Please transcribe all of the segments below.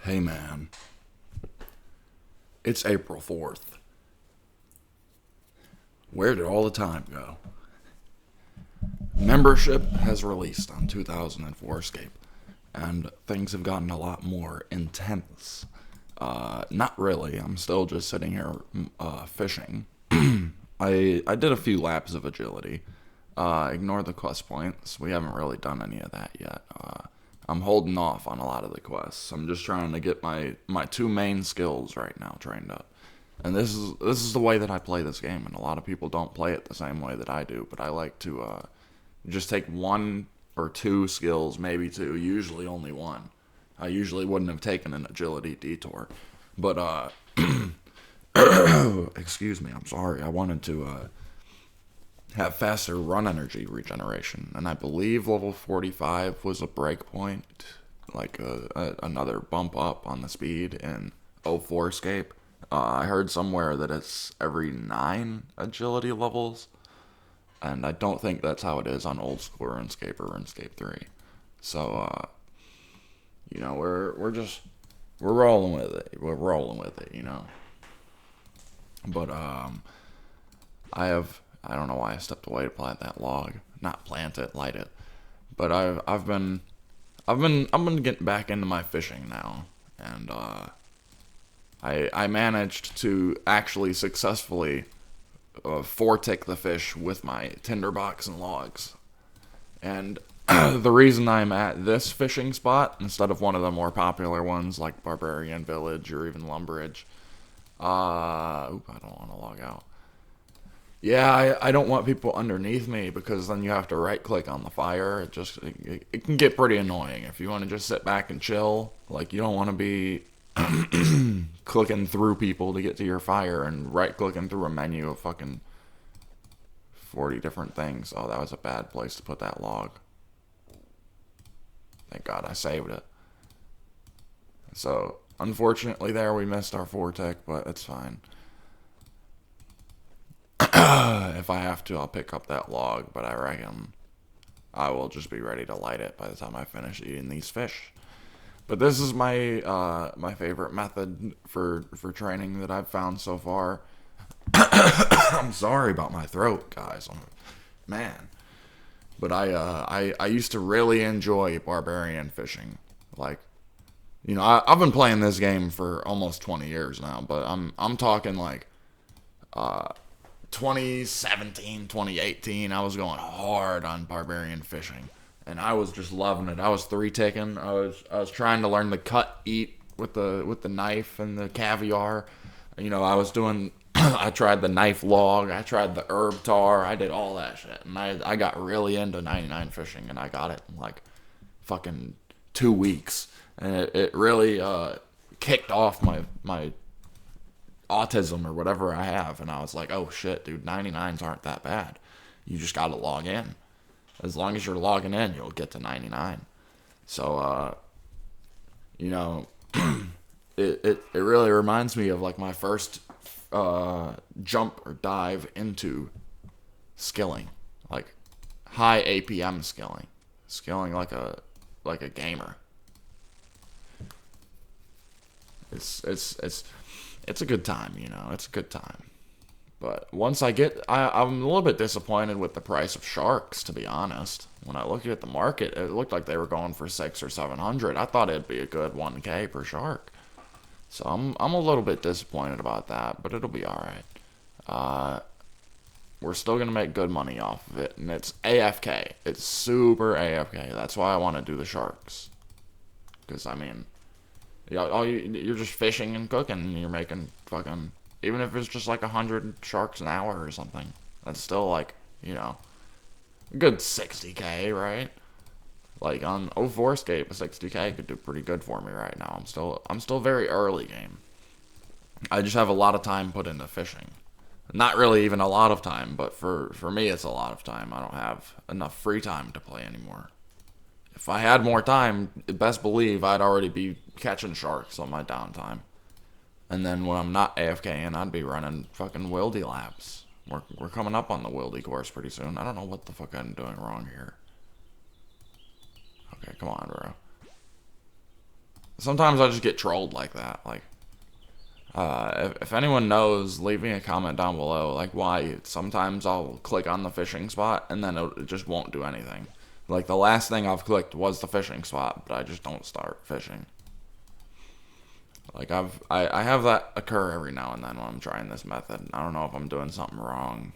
Hey man, it's April 4th. Where did all the time go? Membership has released on 2004Scape, and things have gotten a lot more intense. Not really, I'm still just sitting here fishing. I did a few laps of agility. Ignore the quest points, we haven't really done any of that yet. I'm holding off on a lot of the quests. I'm just trying to get my two main skills right now trained up. And this is the way that I play this game, and a lot of people don't play it the same way that I do. But I like to just take one or two skills, maybe two, usually only one. I usually wouldn't have taken an agility detour, but excuse me, I'm sorry. I wanted to have faster run energy regeneration, and I believe level 45 was a breakpoint, like another bump up on the speed in 04Scape. I heard somewhere that it's every 9 agility levels, and I don't think that's how it is on old school RuneScape or RuneScape 3. So, we're rolling with it. We're rolling with it, But I don't know why I stepped away to plant that log. Not plant it, light it. But I've been getting back into my fishing now, and I managed to actually successfully four-tick the fish with my tinderbox and logs. And the reason I'm at this fishing spot instead of one of the more popular ones like Barbarian Village or even Lumberage, I don't want to log out. Yeah, I don't want people underneath me because then you have to right-click on the fire. It can get pretty annoying if you want to just sit back and chill. Like, you don't want to be clicking through people to get to your fire and right-clicking through a menu of fucking 40 different things. Oh, that was a bad place to put that log. Thank God I saved it. So, unfortunately there we missed our four-tick, but it's fine. If I have to, I'll pick up that log, but I reckon I will just be ready to light it by the time I finish eating these fish. But this is my my favorite method for training that I've found so far. I'm sorry about my throat, guys. Man. But I used to really enjoy barbarian fishing. Like, I've been playing this game for almost 20 years now, but I'm talking like 2017, 2018, I was going hard on barbarian fishing, and I was just loving it. I was three-ticking. I was trying to learn the cut eat with the knife and the caviar. I was doing. I tried the knife log. I tried the herb tar. I did all that shit, and I got really into 99 fishing, and I got it in like fucking 2 weeks, and it really kicked off my autism or whatever I have, and I was like, oh shit, dude, 99s aren't that bad. You just gotta log in. As long as you're logging in, you'll get to 99. So, it really reminds me of like my first jump or dive into skilling, like high APM skilling like a gamer. It's a good time, it's a good time. But once I'm a little bit disappointed with the price of sharks, to be honest. When I looked at the market, it looked like they were going for 600 or 700. I thought it'd be a good 1K per shark. So I'm a little bit disappointed about that, but it'll be alright. We're still gonna make good money off of it, and it's AFK. It's super AFK. That's why I want to do the sharks. Because, you're just fishing and cooking, and you're making fucking, even if it's just like 100 sharks an hour or something, that's still like, a good 60K, right? Like on 04Scape, a 60K could do pretty good for me right now. I'm still very early game. I just have a lot of time put into fishing. Not really even a lot of time, but for me it's a lot of time. I don't have enough free time to play anymore. If I had more time, best believe I'd already be catching sharks on my downtime. And then when I'm not AFKing, I'd be running fucking wildy laps. We're coming up on the wildy course pretty soon. I don't know what the fuck I'm doing wrong here. Okay, come on, bro. sometimes I just get trolled like that. Like, if anyone knows, leave me a comment down below. Like, why sometimes I'll click on the fishing spot and then it just won't do anything. Like, the last thing I've clicked was the fishing spot, but I just don't start fishing. Like, I have that occur every now and then when I'm trying this method. I don't know if I'm doing something wrong.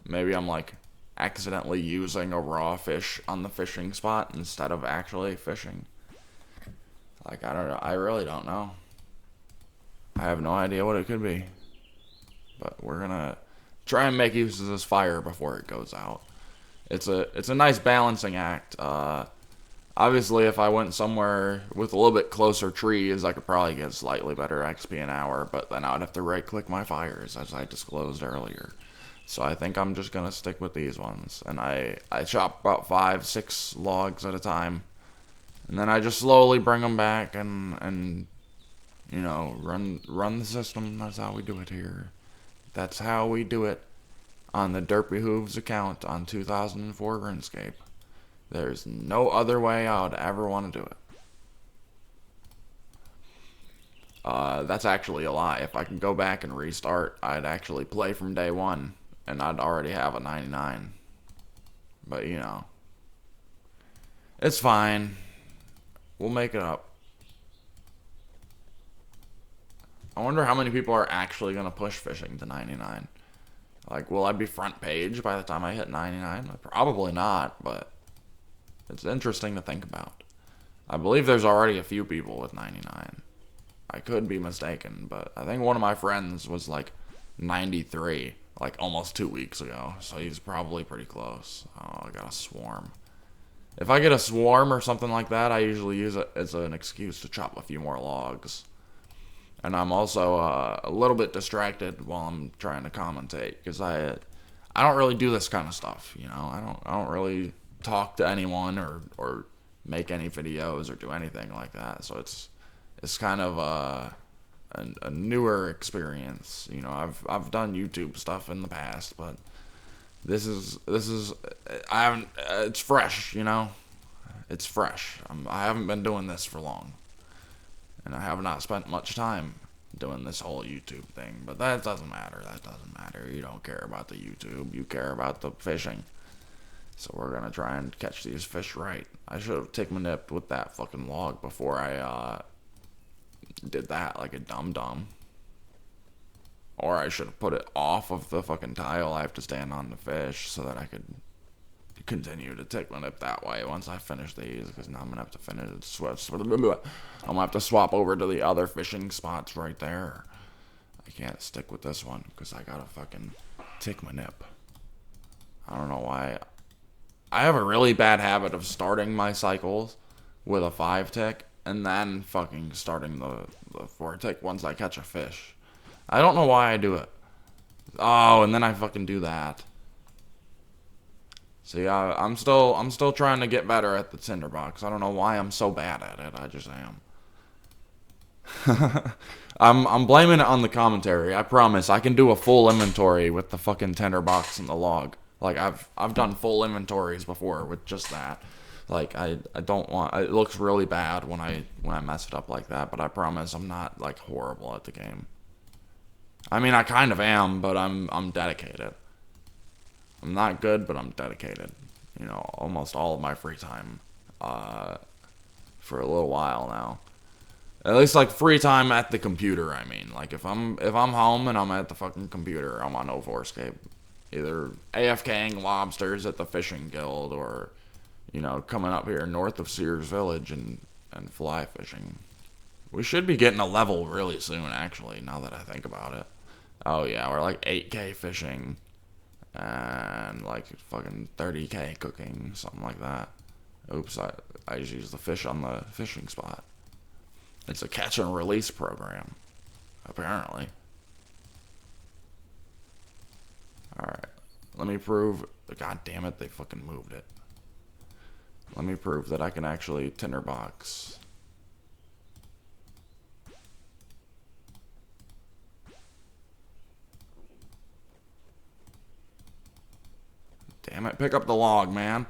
Maybe I'm, like, accidentally using a raw fish on the fishing spot instead of actually fishing. Like, I don't know. I really don't know. I have no idea what it could be. But we're gonna try and make use of this fire before it goes out. It's a nice balancing act. Obviously, if I went somewhere with a little bit closer trees, I could probably get slightly better XP an hour, but then I would have to right-click my fires, as I disclosed earlier. So I think I'm just going to stick with these ones. And I chop about 5, 6 logs at a time. And then I just slowly bring them back and you know, run the system. That's how we do it here. That's how we do it on the Derpy Hooves account on 2004 RuneScape. There's no other way I would ever want to do it. That's actually a lie. If I could go back and restart, I'd actually play from day one, and I'd already have a 99. But, you know, it's fine. We'll make it up. I wonder how many people are actually going to push fishing to 99. Like, will I be front page by the time I hit 99? Probably not, but it's interesting to think about. I believe there's already a few people with 99. I could be mistaken, but I think one of my friends was like 93, like almost 2 weeks ago. So he's probably pretty close. Oh, I got a swarm. If I get a swarm or something like that, I usually use it as an excuse to chop a few more logs. And I'm also a little bit distracted while I'm trying to commentate, because I don't really do this kind of stuff, you know. I don't really talk to anyone or make any videos or do anything like that. So it's kind of a newer experience. You know, I've done YouTube stuff in the past, but this is I haven't. It's fresh, you know. It's fresh. I haven't been doing this for long, and I have not spent much time doing this whole YouTube thing. But that doesn't matter. That doesn't matter. You don't care about the YouTube. You care about the fishing. So we're gonna try and catch these fish right. I should have taken my nip with that fucking log before I did that like a dum-dum. Or I should have put it off of the fucking tile I have to stand on to fish so that I could continue to take my nip that way once I finish these, because now I'm gonna have to finish I'm gonna have to swap over to the other fishing spots right there. I can't stick with this one because I gotta fucking take my nip. I don't know why. I have a really bad habit of starting my cycles with a 5 tick and then fucking starting the 4 tick once I catch a fish. I don't know why I do it. Oh, and then I fucking do that. See, I'm still trying to get better at the tinderbox. I don't know why I'm so bad at it. I just am. I'm blaming it on the commentary. I promise. I can do a full inventory with the fucking tinderbox and the log. Like, I've done full inventories before with just that. Like, I don't want... It looks really bad when I mess it up like that, but I promise I'm not, like, horrible at the game. I mean, I kind of am, but I'm dedicated. I'm not good, but I'm dedicated. You know, almost all of my free time for a little while now. At least, like, free time at the computer, I mean. Like, if I'm home and I'm at the fucking computer, I'm on 2004Scape. Either AFKing lobsters at the fishing guild or, you know, coming up here north of Sears Village and fly fishing. We should be getting a level really soon, actually, now that I think about it. Oh, yeah, we're like 8K fishing and like fucking 30K cooking, something like that. Oops, I just used the fish on the fishing spot. It's a catch and release program, apparently. Alright, let me prove... God damn it, they fucking moved it. Let me prove that I can actually tinderbox. Damn it, pick up the log, man.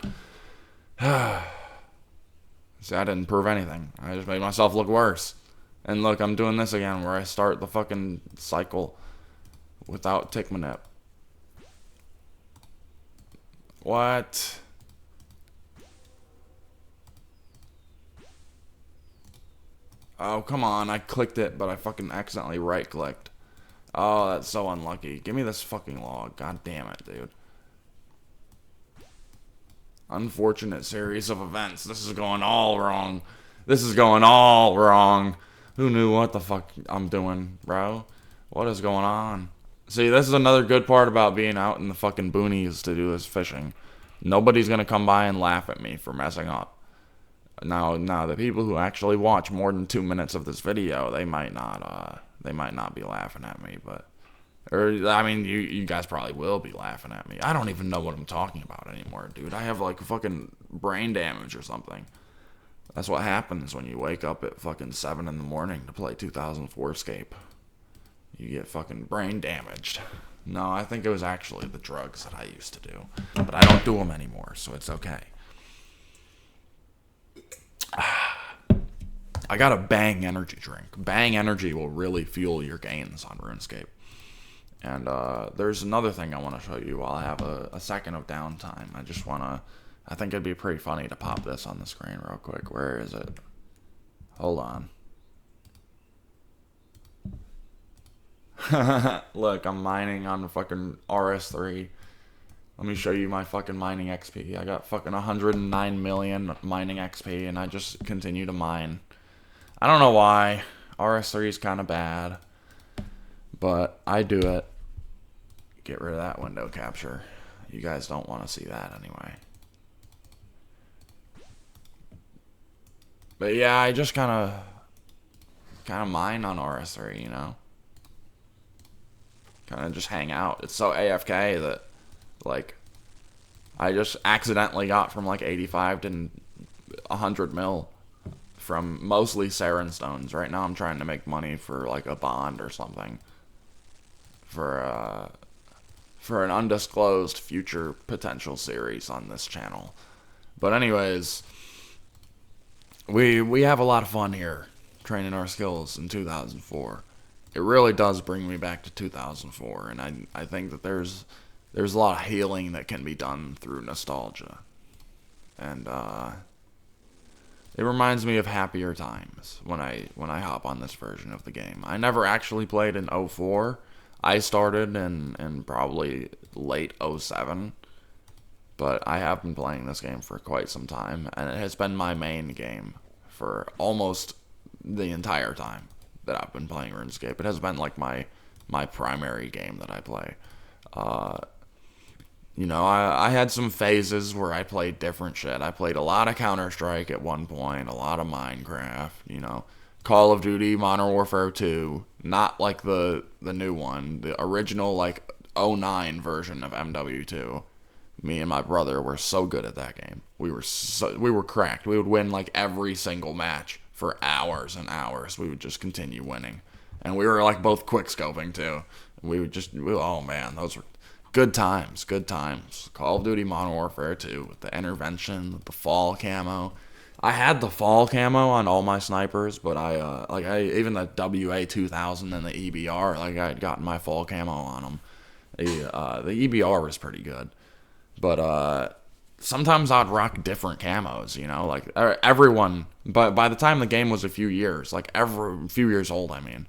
See, I didn't prove anything. I just made myself look worse. And look, I'm doing this again where I start the fucking cycle without tick manip. What? Oh, come on. I clicked it, but I fucking accidentally right-clicked. Oh, that's so unlucky. Give me this fucking log. God damn it, dude. Unfortunate series of events. This is going all wrong. This is going all wrong. Who knew what the fuck I'm doing, bro? What is going on? See, this is another good part about being out in the fucking boonies to do this fishing. Nobody's gonna come by and laugh at me for messing up. Now, the people who actually watch more than 2 minutes of this video, they might not be laughing at me, but... Or, I mean, you guys probably will be laughing at me. I don't even know what I'm talking about anymore, dude. I have, like, fucking brain damage or something. That's what happens when you wake up at fucking 7 in the morning to play 2004Scape. You get fucking brain damaged. No, I think it was actually the drugs that I used to do. But I don't do them anymore, so it's okay. I got a Bang energy drink. Bang energy will really fuel your gains on RuneScape. And there's another thing I want to show you while I have a second of downtime. I think it'd be pretty funny to pop this on the screen real quick. Where is it? Hold on. Look, I'm mining on the fucking RS3. Let me show you my fucking mining XP. I got fucking 109 million mining XP, and I just continue to mine. I don't know why. RS3 is kind of bad, but I do it. Get rid of that window capture. You guys don't want to see that anyway. But yeah, I just kind of mine on RS3, you know. Kind of just hang out. It's so AFK that, like, I just accidentally got from like 85 to 100 mil from mostly Sarin stones. Right now I'm trying to make money for like a bond or something. For an undisclosed future potential series on this channel. But anyways, we have a lot of fun here training our skills in 2004. It really does bring me back to 2004, and I think that there's a lot of healing that can be done through nostalgia. And it reminds me of happier times when I hop on this version of the game. I never actually played in 04. I started in probably late 07, but I have been playing this game for quite some time, and it has been my main game for almost the entire time that I've been playing RuneScape. It has been like my primary game that I play. You know, I had some phases where I played different shit. I played a lot of Counter-Strike at one point, a lot of Minecraft, you know, Call of Duty, Modern Warfare 2, not like the new one, the original like 09 version of MW2. Me and my brother were so good at that game. We were cracked. We would win like every single match for hours and hours. We would just continue winning. And we were like both quickscoping too. Oh man, those were good times, good times. Call of Duty Modern Warfare 2 with the intervention, with the fall camo. I had the fall camo on all my snipers, but even the WA2000 and the EBR, like I had gotten my fall camo on them. The EBR was pretty good, but sometimes I'd rock different camos, you know, like everyone. But by the time the game was a few years, like a few years old, I mean,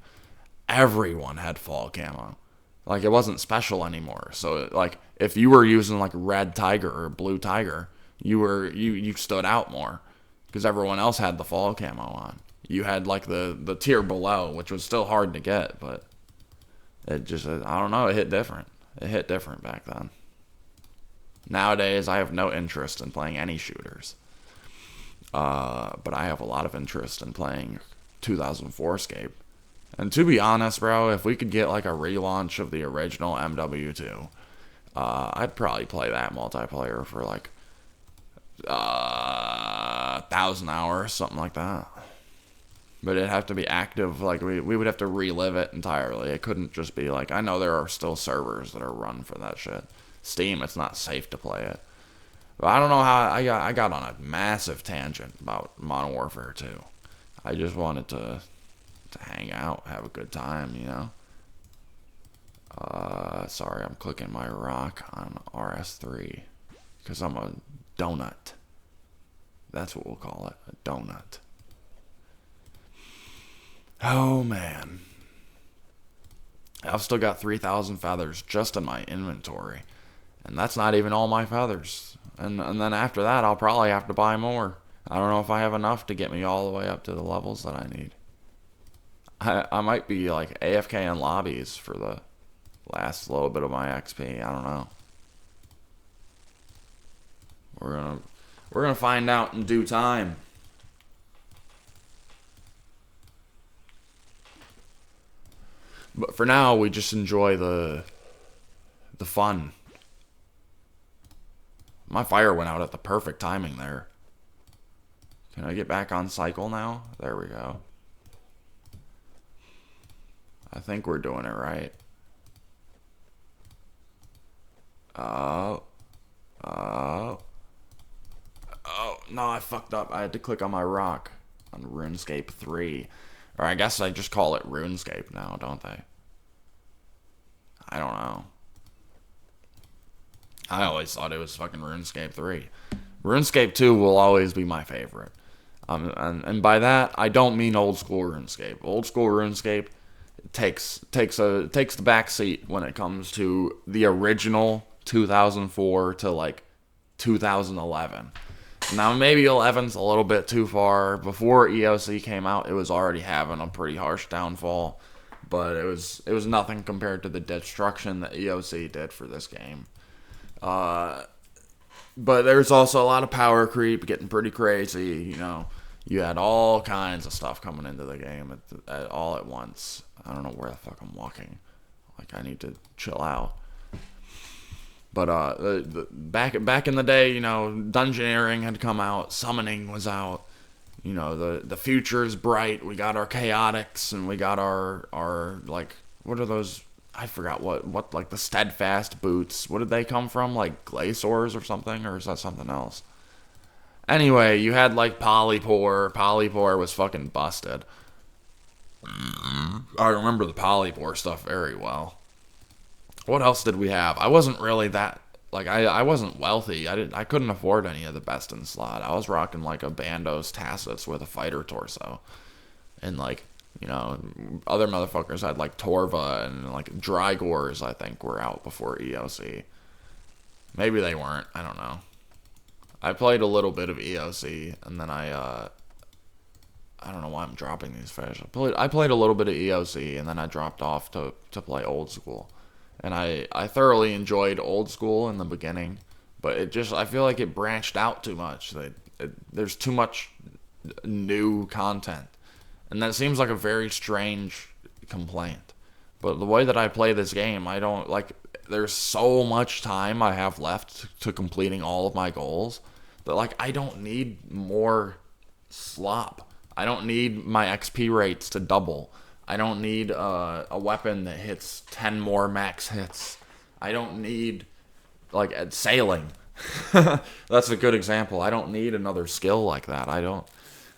everyone had fall camo. Like it wasn't special anymore. So like if you were using like red tiger or blue tiger, you stood out more. Because everyone else had the fall camo on. You had like the tier below, which was still hard to get, but it just, I don't know, it hit different. It hit different back then. Nowadays, I have no interest in playing any shooters. But I have a lot of interest in playing 2004Scape. And to be honest, bro, if we could get like a relaunch of the original MW2, I'd probably play that multiplayer for like 1,000 hours, something like that. But it'd have to be active. Like we would have to relive it entirely. It couldn't just be like, I know there are still servers that are run for that shit. Steam, it's not safe to play it. But I don't know how I got on a massive tangent about Modern Warfare 2. I just wanted to hang out, have a good time, you know. Sorry, I'm clicking my rock on RS3 because I'm a donut. That's what we'll call it, a donut. Oh man, I've still got 3,000 feathers just in my inventory, and that's not even all my feathers. And then after that, I'll probably have to buy more. I don't know if I have enough to get me all the way up to the levels that I need. I might be like AFK in lobbies for the last little bit of my XP. I don't know. We're gonna find out in due time. But for now, we just enjoy the fun. My fire went out at the perfect timing there. Can I get back on cycle now? There we go. I think we're doing it right. Oh, no, I fucked up. I had to click on my rock on RuneScape 3. Or I guess I just call it RuneScape now, don't they? I don't know. I always thought it was fucking RuneScape 3. RuneScape 2 will always be my favorite. And by that, I don't mean old school RuneScape. Old school RuneScape takes the back seat when it comes to the original 2004 to like 2011. Now maybe 11's a little bit too far. Before EOC came out, it was already having a pretty harsh downfall, but it was nothing compared to the destruction that EOC did for this game. But there's also a lot of power creep, getting pretty crazy. You know, you had all kinds of stuff coming into the game all at once. I don't know where the fuck I'm walking. Like, I need to chill out. But back in the day, you know, dungeoneering had come out, summoning was out. You know, the future is bright. We got our chaotics, and we got our like, what are those? I forgot what like the steadfast boots. What did they come from? Like glaciers or something, or is that something else? Anyway, you had like Polypore. Polypore was fucking busted. I remember the Polypore stuff very well. What else did we have? I wasn't really that, like, I wasn't wealthy. I couldn't afford any of the best in slot. I was rocking like a Bandos Tassus with a fighter torso, and like, you know, other motherfuckers had like Torva and like Drygors, I think, were out before EOC. Maybe they weren't. I don't know. I played a little bit of EOC, and then I don't know why I'm dropping these fish. I played a little bit of EOC, and then I dropped off to play old school. And I thoroughly enjoyed old school in the beginning, but I feel like it branched out too much. There's too much new content. And that seems like a very strange complaint. But the way that I play this game, I don't, like, there's so much time I have left to completing all of my goals that, like, I don't need more slop. I don't need my XP rates to double. I don't need a weapon that hits 10 more max hits. I don't need, like, sailing. That's a good example. I don't need another skill like that. I don't,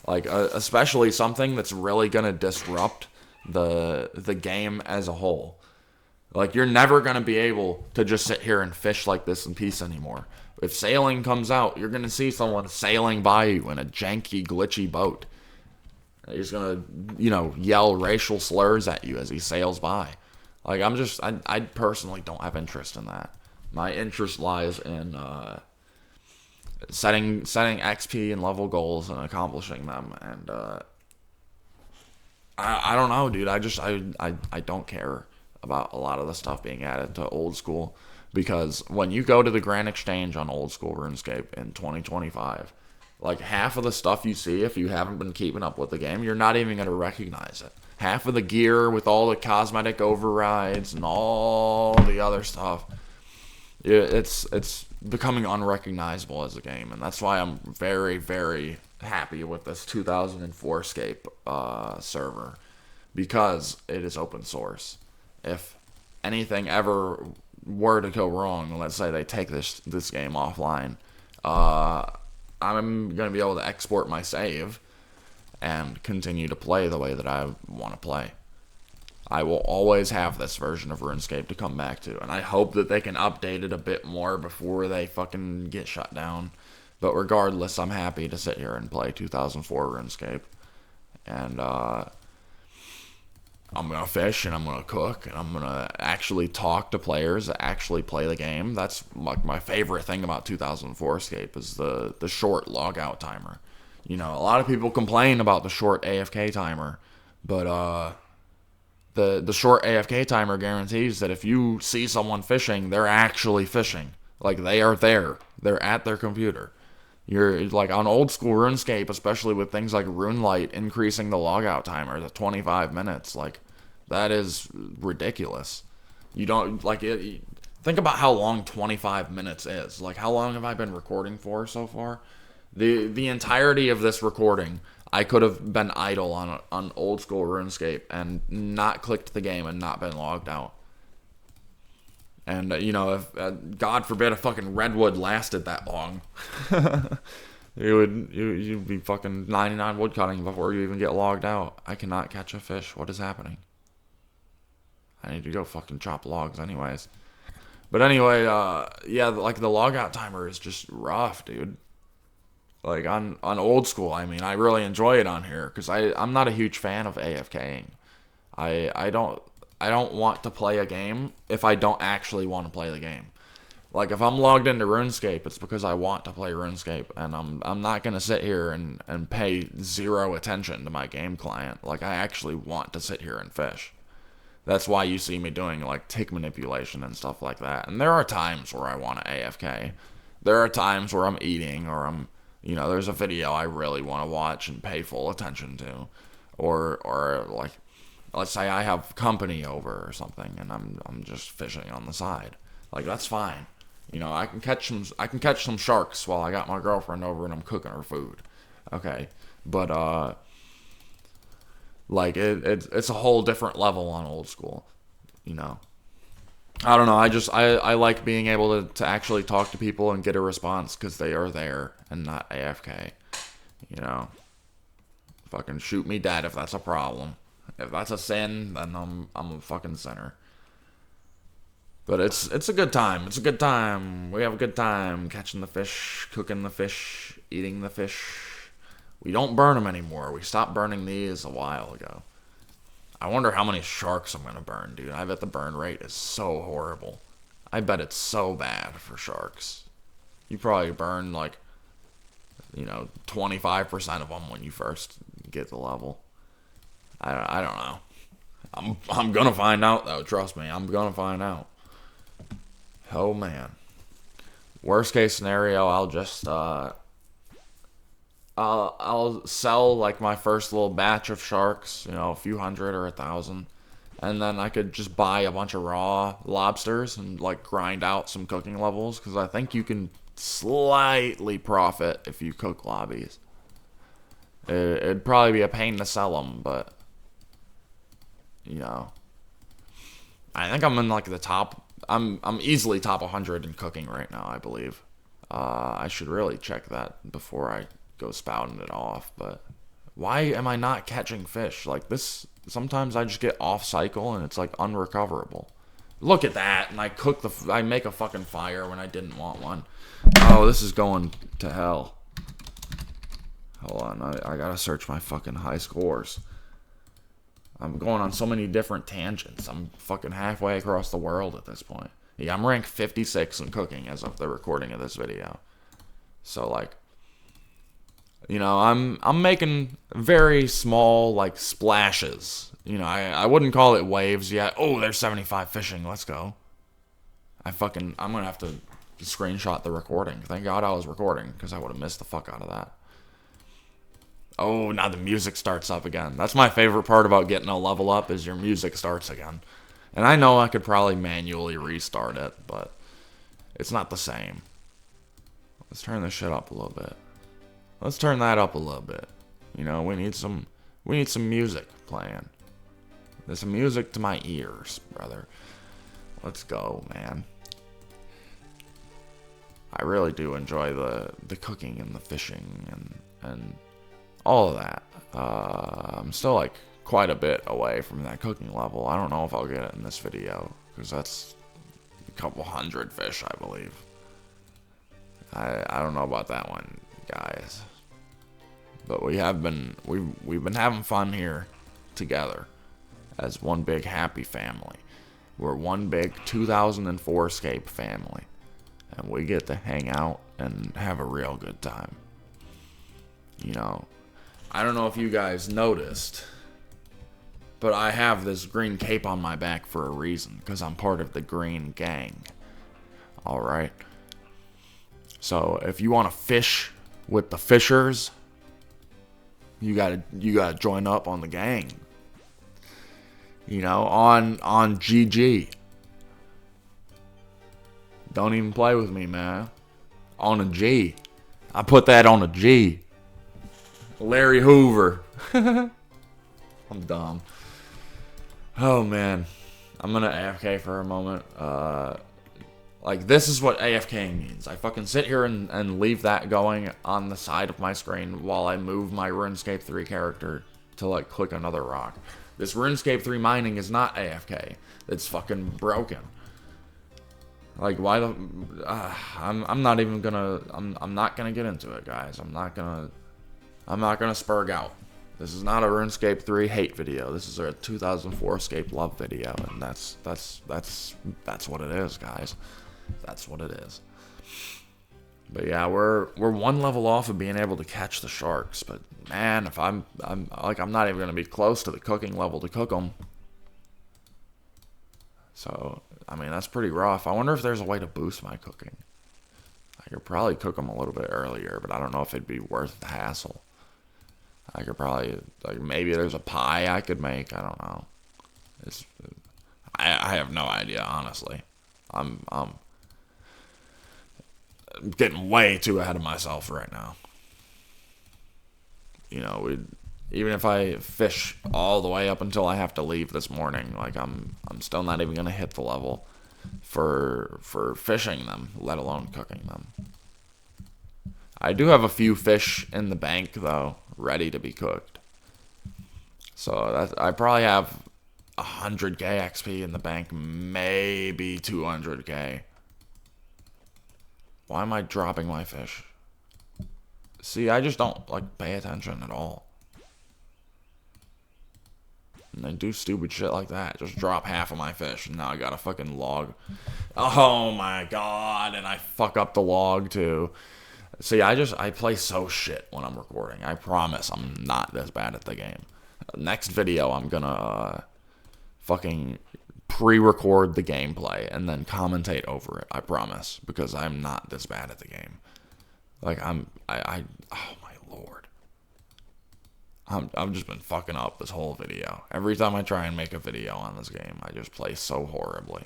like, especially something that's really going to disrupt the game as a whole. Like, you're never going to be able to just sit here and fish like this in peace anymore. If sailing comes out, you're going to see someone sailing by you in a janky, glitchy boat. He's gonna, you know, yell racial slurs at you as he sails by. Like, I personally don't have interest in that. My interest lies in setting XP and level goals and accomplishing them. And I don't know, dude. I don't care about a lot of the stuff being added to old school, because when you go to the Grand Exchange on old school RuneScape in 2025. Like, half of the stuff you see, if you haven't been keeping up with the game, you're not even going to recognize it. Half of the gear with all the cosmetic overrides and all the other stuff, it's becoming unrecognizable as a game. And that's why I'm very, very happy with this 2004Scape server, because it is open source. If anything ever were to go wrong, let's say they take this game offline, I'm going to be able to export my save and continue to play the way that I want to play. I will always have this version of RuneScape to come back to, and I hope that they can update it a bit more before they fucking get shut down. But regardless, I'm happy to sit here and play 2004 RuneScape. And I'm going to fish, and I'm going to cook, and I'm going to actually talk to players that actually play the game. That's like my favorite thing about 2004Scape is the short logout timer. You know, a lot of people complain about the short AFK timer, but the short AFK timer guarantees that if you see someone fishing, they're actually fishing. Like, they are there. They're at their computer. You're, like, on old school RuneScape, especially with things like RuneLite increasing the logout timer to 25 minutes, like, that is ridiculous. You don't, like, think about how long 25 minutes is. Like, how long have I been recording for so far? The entirety of this recording, I could have been idle on old school RuneScape and not clicked the game and not been logged out. And, you know, if, God forbid, a fucking redwood lasted that long, you'd be fucking 99 woodcutting before you even get logged out. I cannot catch a fish. What is happening? I need to go fucking chop logs anyways. But anyway, yeah, like, the logout timer is just rough, dude. Like, on old school, I mean, I really enjoy it on here, because I'm not a huge fan of AFKing. I don't want to play a game if I don't actually want to play the game. Like, if I'm logged into RuneScape, it's because I want to play RuneScape, and I'm not going to sit here and pay zero attention to my game client. Like, I actually want to sit here and fish. That's why you see me doing, like, tick manipulation and stuff like that. And there are times where I want to AFK. There are times where I'm eating, or you know, there's a video I really want to watch and pay full attention to. Or like, let's say I have company over or something, and I'm just fishing on the side. Like, that's fine. You know, I can catch some sharks while I got my girlfriend over and I'm cooking her food. Okay. But like, it's a whole different level on old school, you know. I don't know, I like being able to actually talk to people and get a response because they are there and not AFK, you know. Fucking shoot me dead if that's a problem. If that's a sin, then I'm a fucking sinner. But it's a good time. It's a good time. We have a good time catching the fish, cooking the fish, eating the fish. We don't burn them anymore. We stopped burning these a while ago. I wonder how many sharks I'm going to burn, dude. I bet the burn rate is so horrible. I bet it's so bad for sharks. You probably burn, like, you know, 25% of them when you first get the level. I don't know. I'm going to find out, though. Trust me. I'm going to find out. Oh, man. Worst case scenario, I'll just, I'll sell, like, my first little batch of sharks, you know, a few hundred or 1,000, and then I could just buy a bunch of raw lobsters and, like, grind out some cooking levels, because I think you can slightly profit if you cook lobbies. It'd probably be a pain to sell them, but, you know, I think I'm in, like, the top, I'm easily top 100 in cooking right now, I believe. I should really check that before I go spouting it off, but why am I not catching fish? Like, this, sometimes I just get off cycle and it's like unrecoverable. Look at that, and I make a fucking fire when I didn't want one. Oh, this is going to hell. Hold on, I gotta search my fucking high scores. I'm going on so many different tangents. I'm fucking halfway across the world at this point. Yeah, I'm ranked 56 in cooking as of the recording of this video. So, like, you know, I'm making very small, like, splashes. You know, I wouldn't call it waves yet. Oh, there's 75 fishing. Let's go. I'm gonna have to screenshot the recording. Thank God I was recording, because I would have missed the fuck out of that. Oh, now the music starts up again. That's my favorite part about getting a level up, is your music starts again. And I know I could probably manually restart it, but it's not the same. Let's turn this shit up a little bit. Let's turn that up a little bit. You know, we need some music playing. There's some music to my ears, brother. Let's go, man. I really do enjoy the cooking and the fishing and all of that. I'm still like quite a bit away from that cooking level. I don't know if I'll get it in this video, because that's a couple hundred fish, I believe. I don't know about that one, guys. But we've been having fun here together as one big happy family. We're one big 2004Scape family, and we get to hang out and have a real good time. You know, I don't know if you guys noticed, but I have this green cape on my back for a reason, because I'm part of the green gang. Alright? So, if you want to fish with the fishers, you gotta join up on the gang. You know, on GG. Don't even play with me, man. On a G. I put that on a G. Larry Hoover. I'm dumb. Oh, man. I'm gonna AFK for a moment. Like, this is what AFK means. I fucking sit here and leave that going on the side of my screen while I move my RuneScape 3 character to, like, click another rock. This RuneScape 3 mining is not AFK. It's fucking broken. Like, why the... I'm not even gonna... I'm not gonna get into it, guys. I'm not gonna spurg out. This is not a RuneScape 3 hate video. This is a 2004Scape love video, and that's what it is, guys. That's what it is. But yeah, we're one level off of being able to catch the sharks. But man, if I'm not even gonna be close to the cooking level to cook them. So I mean, that's pretty rough. I wonder if there's a way to boost my cooking. I could probably cook them a little bit earlier, but I don't know if it'd be worth the hassle. I could probably, like, maybe there's a pie I could make. I don't know. I have no idea, honestly. I'm getting way too ahead of myself right now. You know, even if I fish all the way up until I have to leave this morning, like, I'm still not even gonna hit the level for fishing them, let alone cooking them. I do have a few fish in the bank, though, ready to be cooked. So I probably have 100k XP in the bank, maybe 200k. Why am I dropping my fish? See, I just don't, like, pay attention at all. And I do stupid shit like that. Just drop half of my fish, and now I got a fucking log. Oh my god, and I fuck up the log, too. See, I play so shit when I'm recording. I promise I'm not this bad at the game. Next video, I'm gonna fucking pre-record the gameplay and then commentate over it. I promise, because I'm not this bad at the game. Like, oh my lord. I've just been fucking up this whole video. Every time I try and make a video on this game, I just play so horribly.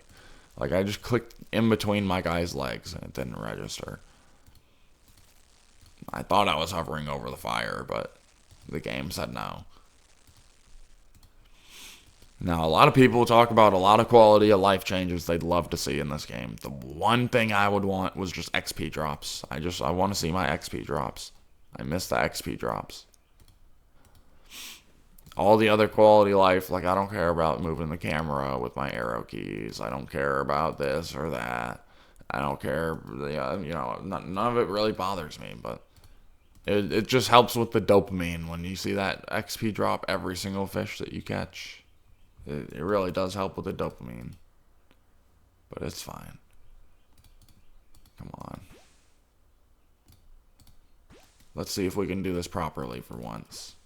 Like, I just clicked in between my guy's legs and it didn't register. I thought I was hovering over the fire, but the game said no. Now, a lot of people talk about a lot of quality of life changes they'd love to see in this game. The one thing I would want was just XP drops. I want to see my XP drops. I miss the XP drops. All the other quality of life, like, I don't care about moving the camera with my arrow keys. I don't care about this or that. I don't care, you know, none of it really bothers me, but it just helps with the dopamine when you see that XP drop every single fish that you catch. It really does help with the dopamine. But it's fine. Come on. Let's see if we can do this properly for once.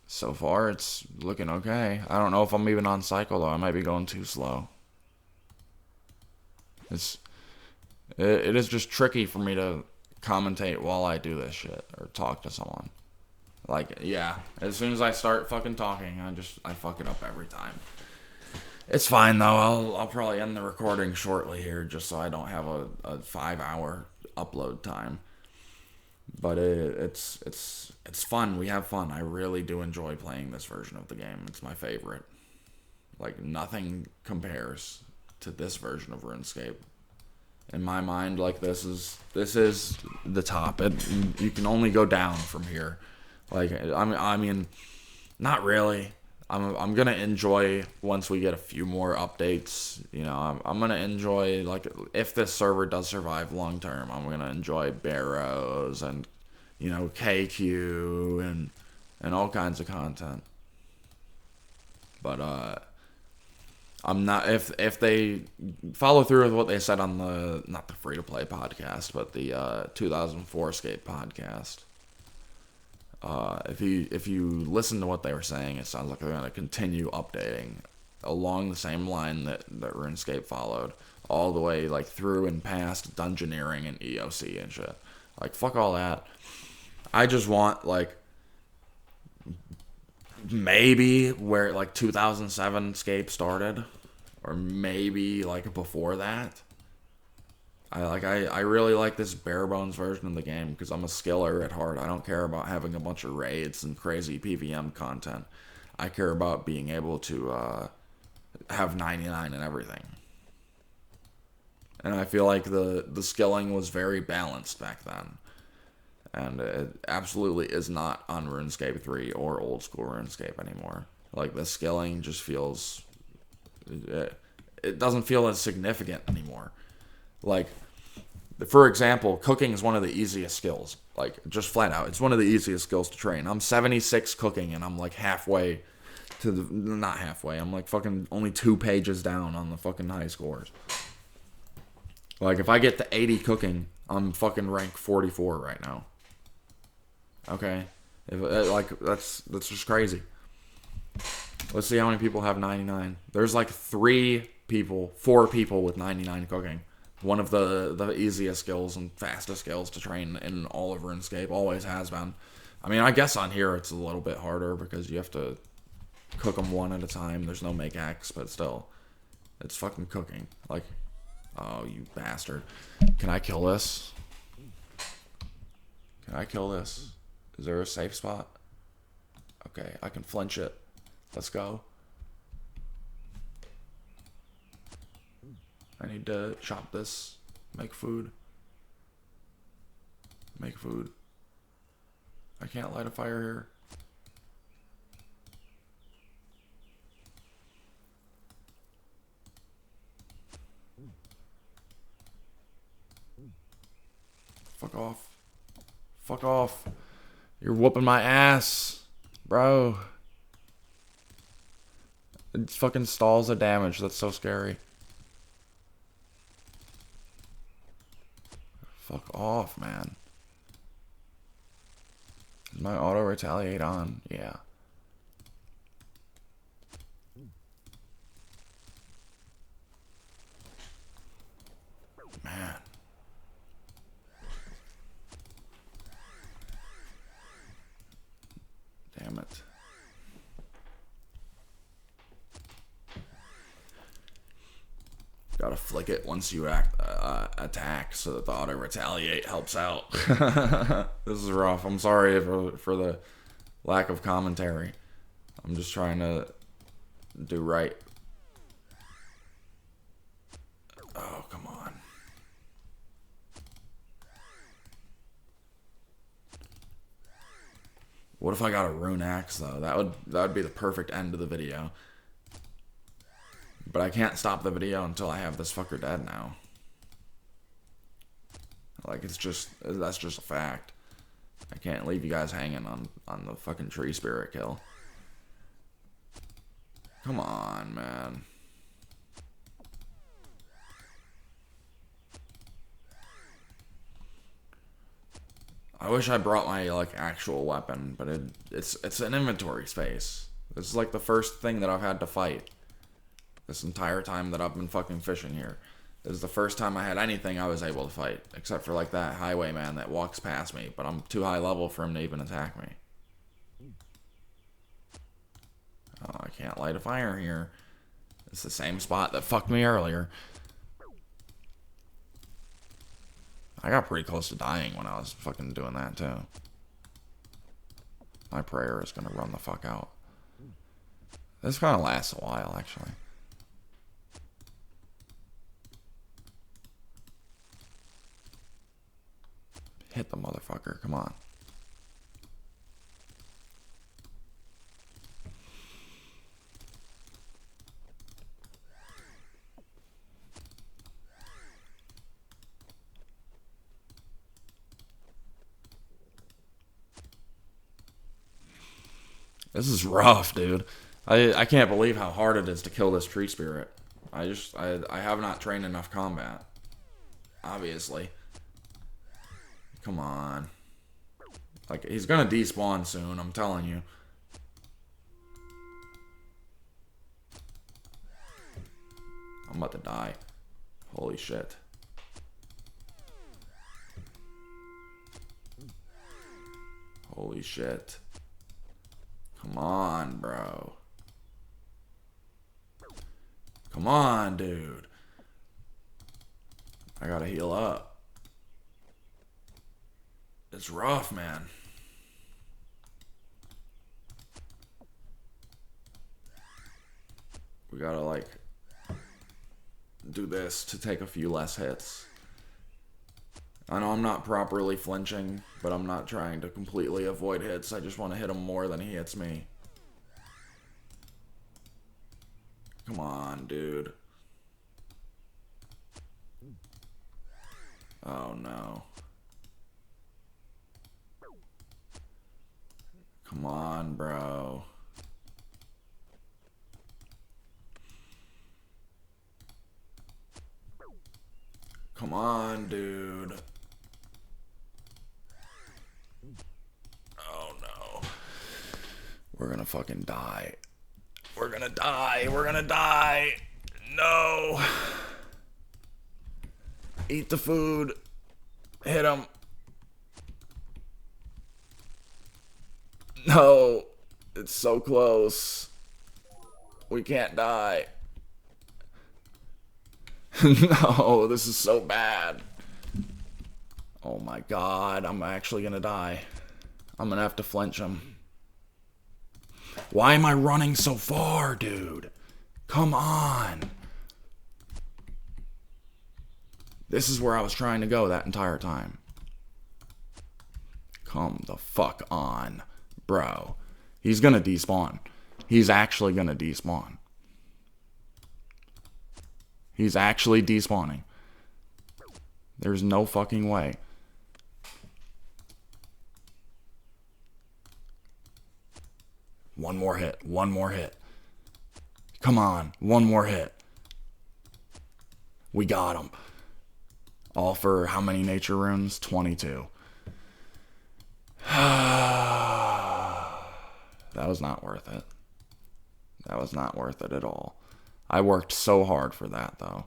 So far, it's looking okay. I don't know if I'm even on cycle, though. I might be going too slow. It is just tricky for me to commentate while I do this shit or talk to someone. Like, yeah, as soon as I start fucking talking, I fuck it up every time. It's fine, though. I'll probably end the recording shortly here, just so I don't have a 5-hour upload time. But it's fun. We have fun. I really do enjoy playing this version of the game. It's my favorite. Like, nothing compares to this version of RuneScape. In my mind, like, this is the top. You can only go down from here. Like, I mean, not really. I'm gonna enjoy once we get a few more updates. You know, I'm gonna enjoy, like, if this server does survive long term, I'm gonna enjoy Barrows and, you know, KQ and all kinds of content. But I'm not, if they follow through with what they said on the, not the free to play podcast, but the 2004Scape podcast. If you listen to what they were saying, it sounds like they're going to continue updating along the same line that RuneScape followed, all the way, like, through and past dungeoneering and EOC and shit. Like, fuck all that. I just want, like, maybe where, like, 2007 Scape started, or maybe, like, before that. I really like this bare bones version of the game because I'm a skiller at heart. I don't care about having a bunch of raids and crazy PVM content. I care about being able to have 99 and everything. And I feel like the skilling was very balanced back then. And it absolutely is not on RuneScape 3 or old school RuneScape anymore. Like, the skilling just feels... It doesn't feel as significant anymore. Like, for example, cooking is one of the easiest skills. Like, just flat out, it's one of the easiest skills to train. I'm 76 cooking, and I'm, like, halfway to the... Not halfway, I'm, like, fucking only 2 pages down on the fucking high scores. Like, if I get to 80 cooking, I'm fucking rank 44 right now. Okay? That's just crazy. Let's see how many people have 99. There's, like, 4 people with 99 cooking. One of the easiest skills and fastest skills to train in all of RuneScape. Always has been. I mean, I guess on here it's a little bit harder because you have to cook them one at a time. There's no make X, but still. It's fucking cooking. Like, oh, you bastard. Can I kill this? Can I kill this? Is there a safe spot? Okay, I can flinch it. Let's go. I need to chop this. Make food. Make food. I can't light a fire here. Fuck off. Fuck off. You're whooping my ass, bro. It fucking stalls the damage. That's so scary. Fuck off, man. Is my auto retaliate on? Yeah. Man. Damn it. Gotta flick it once you attack so that the auto retaliate helps out. This is rough. I'm sorry for the lack of commentary. I'm just trying to do right. Oh, come on. What if I got a rune axe though? That would be the perfect end to the video. But I can't stop the video until I have this fucker dead now. Like, that's just a fact. I can't leave you guys hanging on the fucking tree spirit kill. Come on, man. I wish I brought my, like, actual weapon, but it's an inventory space. This is, like, the first thing that I've had to fight. This entire time that I've been fucking fishing here. This is the first time I had anything I was able to fight. Except for, like, that highwayman that walks past me. But I'm too high level for him to even attack me. Oh, I can't light a fire here. It's the same spot that fucked me earlier. I got pretty close to dying when I was fucking doing that, too. My prayer is gonna run the fuck out. This kind of lasts a while, actually. Hit the motherfucker. Come on. This is rough, dude. I can't believe how hard it is to kill this tree spirit. I have not trained enough combat. Obviously. Come on. Like, he's gonna despawn soon, I'm telling you. I'm about to die. Holy shit. Holy shit. Come on, bro. Come on, dude. I gotta heal up. It's rough, man. We gotta, like, do this to take a few less hits. I know I'm not properly flinching, but I'm not trying to completely avoid hits. I just want to hit him more than he hits me. Come on, dude. Oh, no. Come on, bro. Come on, dude. Oh, no. We're gonna fucking die. We're gonna die. We're gonna die. No. Eat the food. Hit him. No. It's so close. We can't die. No, this is so bad. Oh my god, I'm actually gonna die. I'm gonna have to flinch him. Why am I running so far, dude? Come on. This is where I was trying to go that entire time. Come the fuck on, bro. He's gonna despawn. He's actually gonna despawn. He's actually despawning. There's no fucking way. One more hit. One more hit. Come on. One more hit. We got him. All for how many nature runes? 22. That was not worth it. That was not worth it at all. I worked so hard for that, though.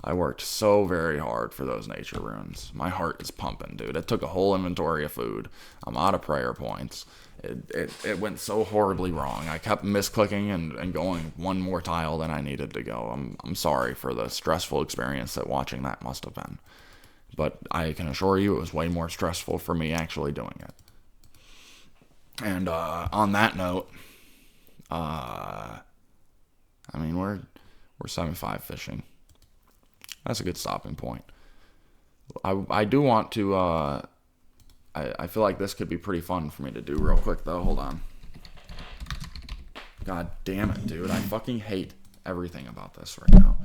I worked so very hard for those nature runes. My heart is pumping, dude. It took a whole inventory of food. I'm out of prayer points. It went so horribly wrong. I kept misclicking and going one more tile than I needed to go. I'm sorry for the stressful experience that watching that must have been. But I can assure you it was way more stressful for me actually doing it. And on that note, I mean, we're 75 fishing. That's a good stopping point. I do want to, I feel like this could be pretty fun for me to do real quick, though. Hold on. God damn it, dude. I fucking hate everything about this right now.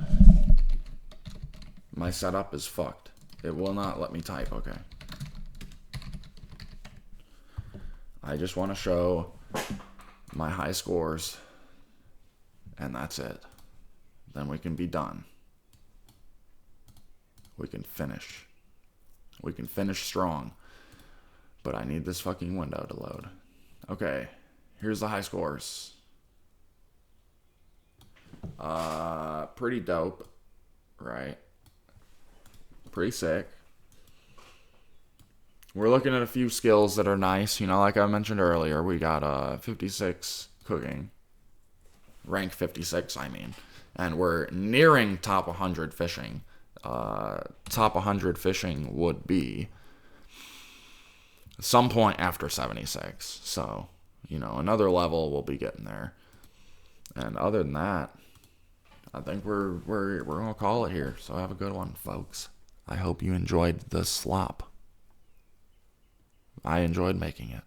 My setup is fucked. It will not let me type, okay. I just want to show my high scores, and that's it. Then we can be done. We can finish. We can finish strong. But I need this fucking window to load. Okay, here's the high scores. Pretty dope, right? Pretty sick. We're looking at a few skills that are nice. You know, like I mentioned earlier, we got 56 cooking. Rank 56, I mean. And we're nearing top 100 fishing. Top 100 fishing would be some point after 76. So, you know, another level we'll be getting there. And other than that, I think we're gonna call it here. So have a good one, folks. I hope you enjoyed the slop. I enjoyed making it.